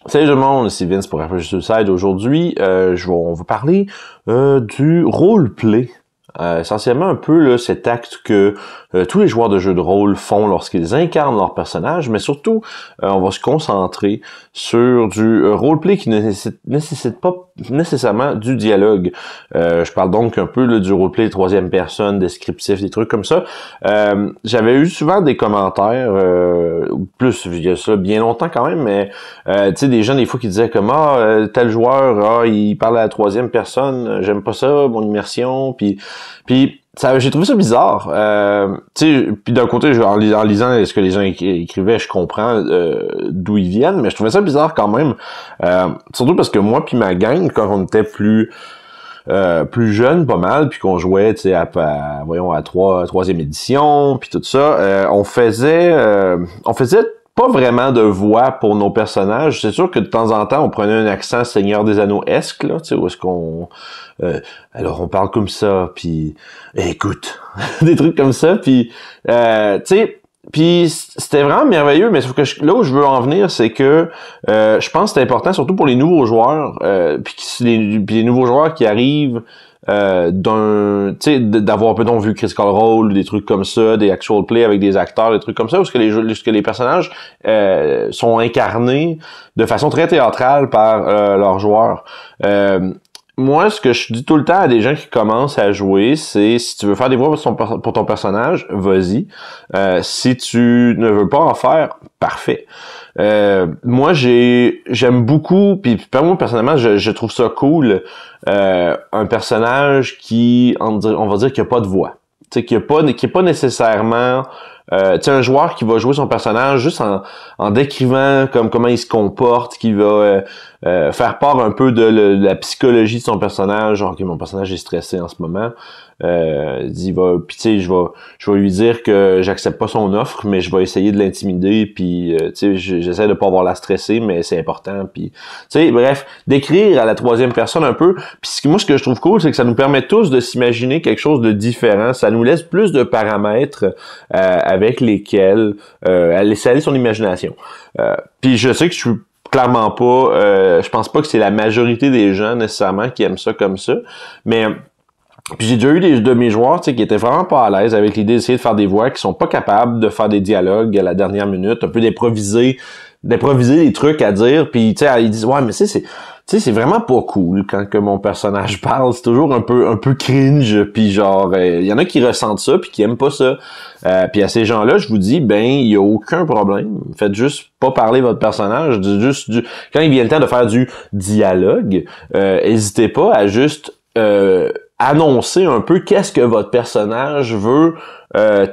Salut tout le monde, ici Vince pour RPG Suicide. Aujourd'hui, on va parler du roleplay. Essentiellement un peu là, cet acte que tous les joueurs de jeux de rôle font lorsqu'ils incarnent leur personnage, mais surtout, on va se concentrer sur du roleplay qui ne nécessite pas nécessairement du dialogue. Je parle donc un peu là, du roleplay troisième personne, descriptif, des trucs comme ça. J'avais eu souvent des commentaires, plus il y a ça bien longtemps quand même, mais tu sais, des gens des fois qui disaient comme tel joueur, il parle à la troisième personne, j'aime pas ça, mon immersion, puis j'ai trouvé ça bizarre. Tu sais, puis d'un côté, en lisant ce que les gens écrivaient, je comprends d'où ils viennent, mais je trouvais ça bizarre quand même. Surtout parce que moi puis ma gang, quand on était plus jeune pas mal, puis qu'on jouait, tu sais, à troisième édition, puis tout ça, on faisait pas vraiment de voix pour nos personnages. C'est sûr que de temps en temps, on prenait un accent Seigneur des Anneaux-esque, là, tu sais, où est-ce qu'on... alors, on parle comme ça, puis écoute, des trucs comme ça, puis tu sais... Puis c'était vraiment merveilleux, mais sauf que là où je veux en venir, c'est que je pense que c'est important, surtout pour les nouveaux joueurs, puis les nouveaux joueurs qui arrivent d'avoir peut-être vu Critical Role, des trucs comme ça, des actual play avec des acteurs, des trucs comme ça, où les personnages sont incarnés de façon très théâtrale par leurs joueurs. Moi, ce que je dis tout le temps à des gens qui commencent à jouer, c'est si tu veux faire des voix pour ton personnage, vas-y. Si tu ne veux pas en faire, parfait. Moi, j'aime beaucoup, puis moi personnellement, je trouve ça cool, un personnage qui, on va dire, qui a pas de voix. Tu sais, qui est pas nécessairement tu sais, un joueur qui va jouer son personnage juste en décrivant comment il se comporte, qui va faire part un peu de la psychologie de son personnage. Genre, ok, mon personnage est stressé en ce moment. Puis tu sais, je vais lui dire que j'accepte pas son offre, mais je vais essayer de l'intimider, puis tu sais, j'essaie de pas avoir la stresser, mais c'est important. Puis tu sais, bref, d'écrire à la troisième personne un peu. Puis moi, ce que je trouve cool, c'est que ça nous permet tous de s'imaginer quelque chose de différent. Ça nous laisse plus de paramètres avec lesquels laisser aller son imagination. Puis je sais que je suis clairement pas, je pense pas que c'est la majorité des gens nécessairement qui aiment ça comme ça, mais puis j'ai déjà eu des de mes joueurs, tu sais, qui étaient vraiment pas à l'aise avec l'idée d'essayer de faire des voix, qui sont pas capables de faire des dialogues à la dernière minute, un peu d'improviser des trucs à dire, puis tu sais, ils disent ouais, mais c'est vraiment pas cool quand que mon personnage parle, c'est toujours un peu cringe, puis genre il y en a qui ressentent ça puis qui aiment pas ça. Puis à ces gens-là, je vous dis il y a aucun problème. Faites juste pas parler votre personnage, quand il vient le temps de faire du dialogue, hésitez pas à juste annoncer un peu qu'est-ce que votre personnage veut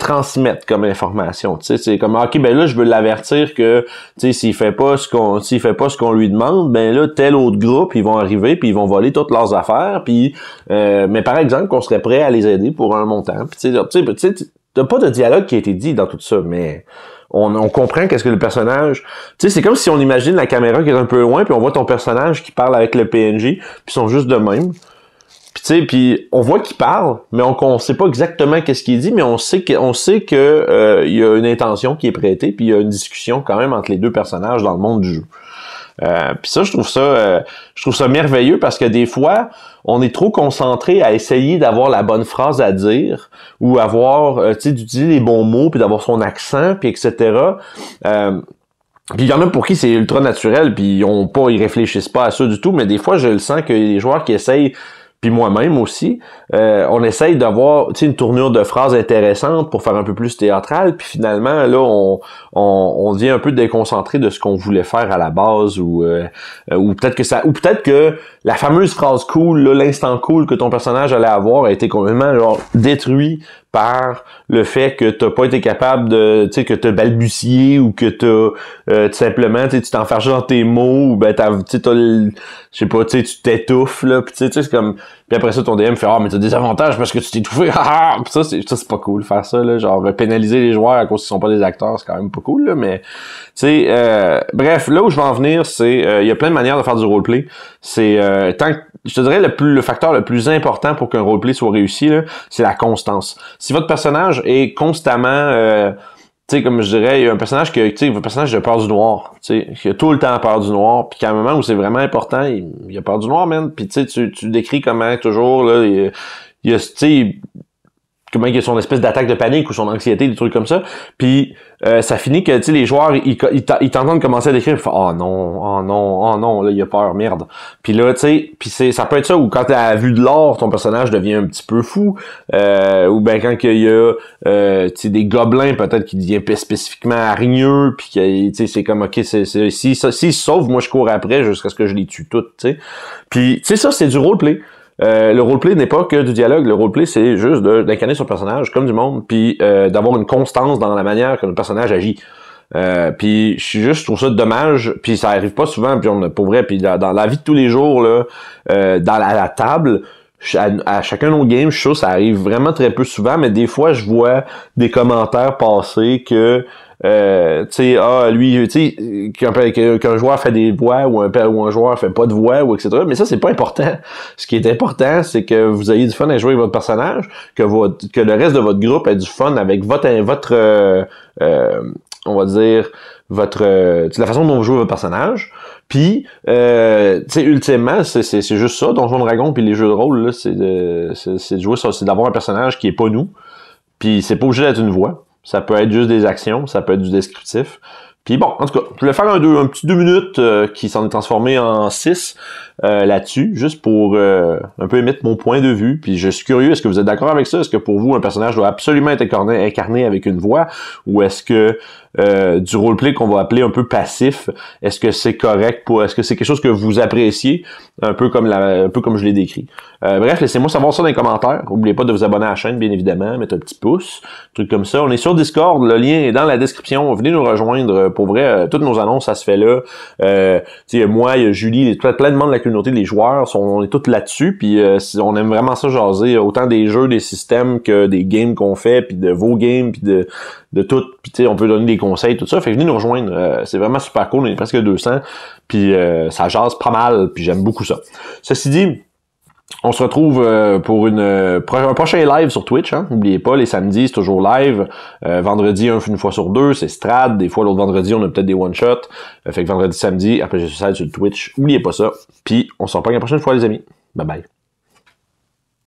transmettre comme information. Tu sais, c'est comme ok, ben là je veux l'avertir que tu sais s'il fait pas ce qu'on lui demande, ben là tel autre groupe ils vont arriver puis ils vont voler toutes leurs affaires, puis mais par exemple qu'on serait prêt à les aider pour un montant. Puis tu sais t'as pas de dialogue qui a été dit dans tout ça, mais on comprend qu'est-ce que le personnage... Tu sais, c'est comme si on imagine la caméra qui est un peu loin, puis on voit ton personnage qui parle avec le PNJ, puis ils sont juste de même. Puis tu sais, puis on voit qu'il parle, mais on sait pas exactement qu'est-ce qu'il dit, mais on sait que il y a une intention qui est prêtée, puis il y a une discussion quand même entre les deux personnages dans le monde du jeu. Puis ça, je trouve ça merveilleux parce que des fois, on est trop concentré à essayer d'avoir la bonne phrase à dire ou avoir, tu sais, d'utiliser les bons mots puis d'avoir son accent puis etc. Puis il y en a pour qui c'est ultra naturel puis ils réfléchissent pas à ça du tout, mais des fois, je le sens que les joueurs qui essayent, puis moi-même aussi, on essaye d'avoir une tournure de phrase intéressante pour faire un peu plus théâtral, puis finalement là on devient un peu déconcentré de ce qu'on voulait faire à la base, ou peut-être que la fameuse phrase cool, là, l'instant cool que ton personnage allait avoir a été complètement genre détruit par le fait que t'as pas été capable de, tu sais, que t'as balbutié ou que t'as tout simplement, tu t'enfarges dans tes mots, ou ben je sais pas, tu t'étouffes là, puis tu sais c'est comme, puis après ça ton DM fait mais t'as des avantages parce que tu t'es étouffé, pis ça c'est pas cool faire ça là, genre pénaliser les joueurs à cause qu'ils sont pas des acteurs, c'est quand même pas cool là, mais tu sais bref, là où je veux en venir, c'est il y a plein de manières de faire du roleplay. C'est je te dirais le facteur le plus important pour qu'un roleplay soit réussi là, c'est la constance. Si votre personnage est constamment tu sais, comme je dirais, il y a un personnage tu sais, un personnage de peur du noir, tu sais, qui a tout le temps peur du noir, puis qu'à un moment où c'est vraiment important, il a peur du noir, man. Puis tu sais, tu décris comment toujours là, il y a tu sais, comment il y a son espèce d'attaque de panique ou son anxiété, des trucs comme ça. Puis ça finit que tu sais les joueurs ils t'entendent commencer à décrire, ils font oh non, là il a peur, merde. Puis là tu sais, puis ça peut être ça ou quand t'as vu de l'or, ton personnage devient un petit peu fou, ou ben quand il y a tu sais des gobelins peut-être qui deviennent spécifiquement hargneux, puis tu sais c'est comme ok s'ils se sauvent, moi je cours après jusqu'à ce que je les tue toutes, tu sais. Puis tu sais ça c'est du roleplay. Le roleplay n'est pas que du dialogue. Le roleplay, c'est juste d'incarner son personnage comme du monde, puis d'avoir une constance dans la manière que le personnage agit. Puis je trouve ça dommage, puis ça arrive pas souvent, puis pour vrai, puis dans la vie de tous les jours, là, dans la table, à chacun de nos games, je suis sûr que ça arrive vraiment très peu souvent, mais des fois, je vois des commentaires passer que tu sais, lui, tu sais, qu'un joueur fait des voix ou un joueur fait pas de voix ou etc. Mais ça, c'est pas important. Ce qui est important, c'est que vous ayez du fun à jouer avec votre personnage, que le reste de votre groupe ait du fun avec votre on va dire, la façon dont vous jouez votre personnage. Puis, tu sais, ultimement, c'est juste ça, Donjons Dragons puis les jeux de rôle, là, c'est de jouer ça, c'est d'avoir un personnage qui est pas nous. Puis c'est pas obligé d'être une voix. Ça peut être juste des actions, ça peut être du descriptif. Puis bon, en tout cas, je voulais faire un petit 2 minutes qui s'en est transformé en 6 là-dessus, juste pour un peu émettre mon point de vue. Puis je suis curieux, est-ce que vous êtes d'accord avec ça? Est-ce que pour vous, un personnage doit absolument être incarné avec une voix? Ou est-ce que du roleplay qu'on va appeler un peu passif, est-ce que c'est correct est-ce que c'est quelque chose que vous appréciez? Un peu comme je l'ai décrit. Bref, laissez-moi savoir ça dans les commentaires. N'oubliez pas de vous abonner à la chaîne, bien évidemment, mettre un petit pouce, truc comme ça. On est sur Discord, le lien est dans la description. Venez nous rejoindre. Pour vrai, toutes nos annonces, ça se fait là. Tu sais, moi, il y a Julie, plein de monde de la communauté, les joueurs, on est tous là-dessus. Puis on aime vraiment ça jaser, autant des jeux, des systèmes que des games qu'on fait, puis de vos games, puis de tout. Puis tu sais, on peut donner des conseils, tout ça. Fait que venez nous rejoindre. C'est vraiment super cool. On est presque 200. Puis ça jase pas mal. Puis j'aime beaucoup ça. Ceci dit, on se retrouve pour un prochain live sur Twitch. Hein. N'oubliez pas, les samedis, c'est toujours live. Vendredi, une fois sur deux, c'est Strad. Des fois, l'autre vendredi, on a peut-être des one-shots. Fait que vendredi, samedi, après j'ai sur le Twitch. N'oubliez pas ça. Puis, on se reprend la prochaine fois, les amis. Bye bye.